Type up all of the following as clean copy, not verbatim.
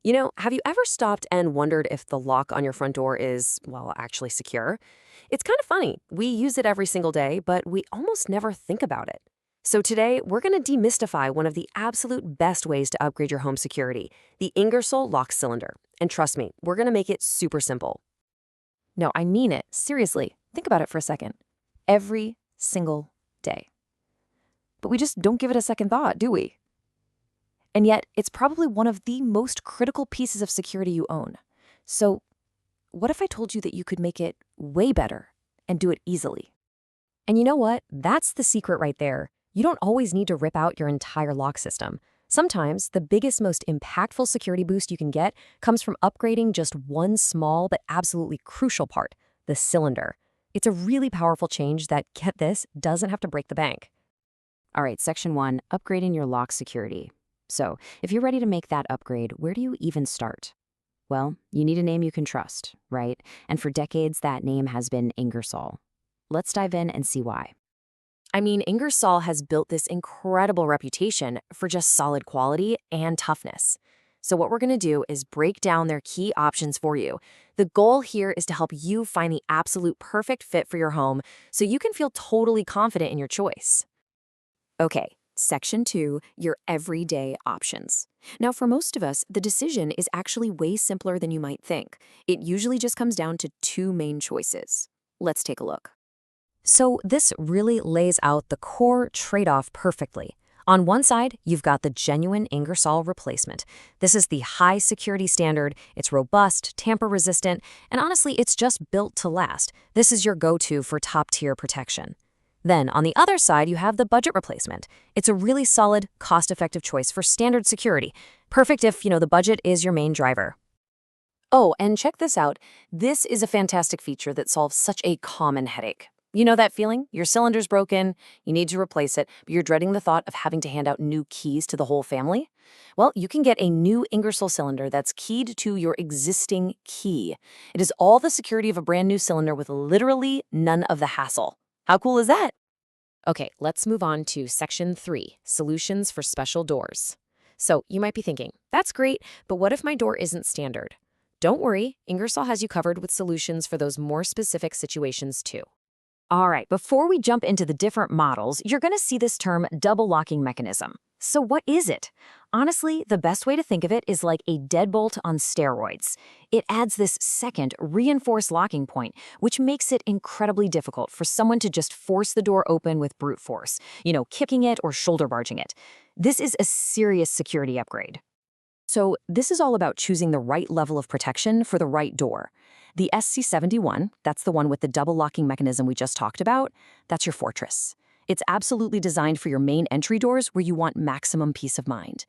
Have you ever stopped and wondered if the lock on your front door is, well, actually secure? It's kind of funny. We use it every single day, but we almost never think about it. So today, we're going to demystify one of the absolute best ways to upgrade your home security, the Ingersoll lock cylinder. And trust me, we're going to make it super simple. No, I mean it. Seriously, think about it for a second. Every single day. But we just don't give it a second thought, do we? And yet, it's probably one of the most critical pieces of security you own. So, what if I told you that you could make it way better and do it easily? And you know what? That's the secret right there. You don't always need to rip out your entire lock system. Sometimes, the biggest, most impactful security boost you can get comes from upgrading just one small but absolutely crucial part, the cylinder. It's a really powerful change that, get this, doesn't have to break the bank. All right, Section 1, upgrading your lock security. So, if you're ready to make that upgrade, where do you even start? Well, you need a name you can trust, right? And for decades, that name has been Ingersoll. Let's dive in and see why. I mean, Ingersoll has built this incredible reputation for just solid quality and toughness. So what we're going to do is break down their key options for you. The goal here is to help you find the absolute perfect fit for your home so you can feel totally confident in your choice. Okay, Section 2, your everyday options. Now, for most of us, the decision is actually way simpler than you might think. It usually just comes down to two main choices. Let's take a look. So this really lays out the core trade-off perfectly. On one side, you've got the genuine Ingersoll replacement. This is the high security standard, it's robust, tamper-resistant, and honestly, it's just built to last. This is your go-to for top-tier protection. Then, on the other side, you have the budget replacement. It's a really solid, cost-effective choice for standard security. Perfect if, the budget is your main driver. Oh, and check this out. This is a fantastic feature that solves such a common headache. You know that feeling? Your cylinder's broken, you need to replace it, but you're dreading the thought of having to hand out new keys to the whole family? Well, you can get a new Ingersoll cylinder that's keyed to your existing key. It is all the security of a brand new cylinder with literally none of the hassle. How cool is that? Okay, let's move on to Section 3, Solutions for Special Doors. So you might be thinking, that's great, but what if my door isn't standard? Don't worry, Ingersoll has you covered with solutions for those more specific situations too. All right, before we jump into the different models, you're going to see this term double locking mechanism. So what is it? Honestly, the best way to think of it is like a deadbolt on steroids. It adds this second, reinforced locking point, which makes it incredibly difficult for someone to just force the door open with brute force, kicking it or shoulder barging it. This is a serious security upgrade. So this is all about choosing the right level of protection for the right door. The SC71, that's the one with the double locking mechanism we just talked about, that's your fortress. It's absolutely designed for your main entry doors where you want maximum peace of mind.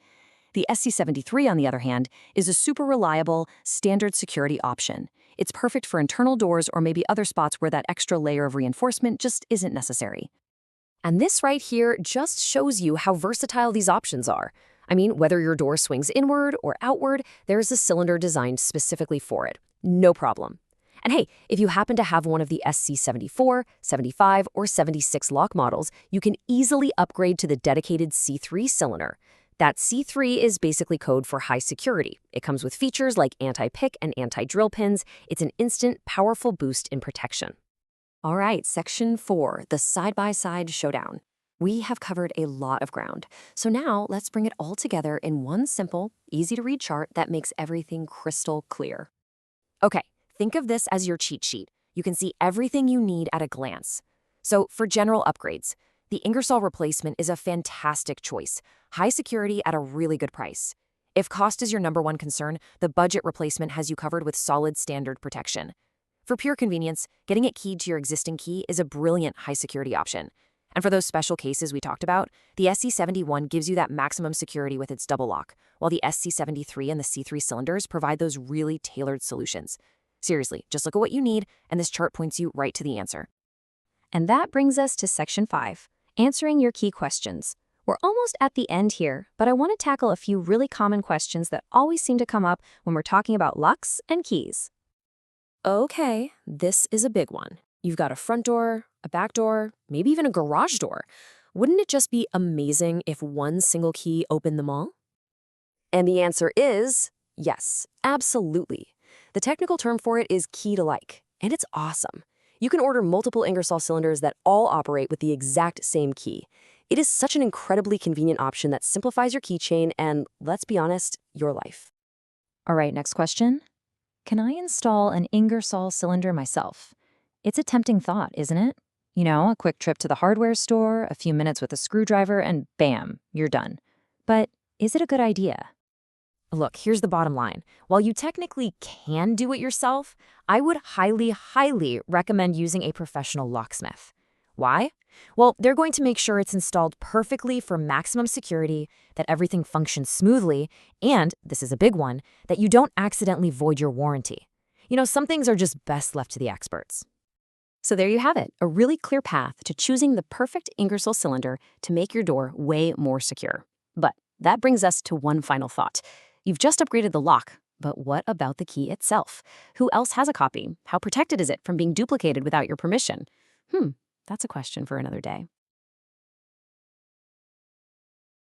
The SC73, on the other hand, is a super reliable, standard security option. It's perfect for internal doors or maybe other spots where that extra layer of reinforcement just isn't necessary. And this right here just shows you how versatile these options are. I mean, whether your door swings inward or outward, there's a cylinder designed specifically for it. No problem. And hey, if you happen to have one of the SC74, 75, or 76 lock models, you can easily upgrade to the dedicated C3 cylinder. That C3 is basically code for high security. It comes with features like anti-pick and anti-drill pins. It's an instant, powerful boost in protection. All right, Section 4, the side-by-side showdown. We have covered a lot of ground. So now let's bring it all together in one simple, easy-to-read chart that makes everything crystal clear. Okay, think of this as your cheat sheet. You can see everything you need at a glance. So for general upgrades, the Ingersoll replacement is a fantastic choice. High security at a really good price. If cost is your number one concern, the budget replacement has you covered with solid standard protection. For pure convenience, getting it keyed to your existing key is a brilliant high security option. And for those special cases we talked about, the SC71 gives you that maximum security with its double lock, while the SC73 and the C3 cylinders provide those really tailored solutions. Seriously, just look at what you need, and this chart points you right to the answer. And that brings us to Section 5, answering your key questions. We're almost at the end here, but I want to tackle a few really common questions that always seem to come up when we're talking about locks and keys. Okay, this is a big one. You've got a front door, a back door, maybe even a garage door. Wouldn't it just be amazing if one single key opened them all? And the answer is Yes, absolutely. The technical term for it is key-to-like, and it's awesome. You can order multiple Ingersoll cylinders that all operate with the exact same key. It is such an incredibly convenient option that simplifies your keychain and, let's be honest, your life. All right, next question. Can I install an Ingersoll cylinder myself? It's a tempting thought, isn't it? You know, a quick trip to the hardware store, a few minutes with a screwdriver, and bam, you're done. But is it a good idea? Look, here's the bottom line. While you technically can do it yourself, I would highly recommend using a professional locksmith. Why? Well, they're going to make sure it's installed perfectly for maximum security, that everything functions smoothly, and, this is a big one, that you don't accidentally void your warranty. You know, some things are just best left to the experts. So there you have it, a really clear path to choosing the perfect Ingersoll cylinder to make your door way more secure. But that brings us to one final thought. You've just upgraded the lock, but what about the key itself? Who else has a copy? How protected is it from being duplicated without your permission? That's a question for another day.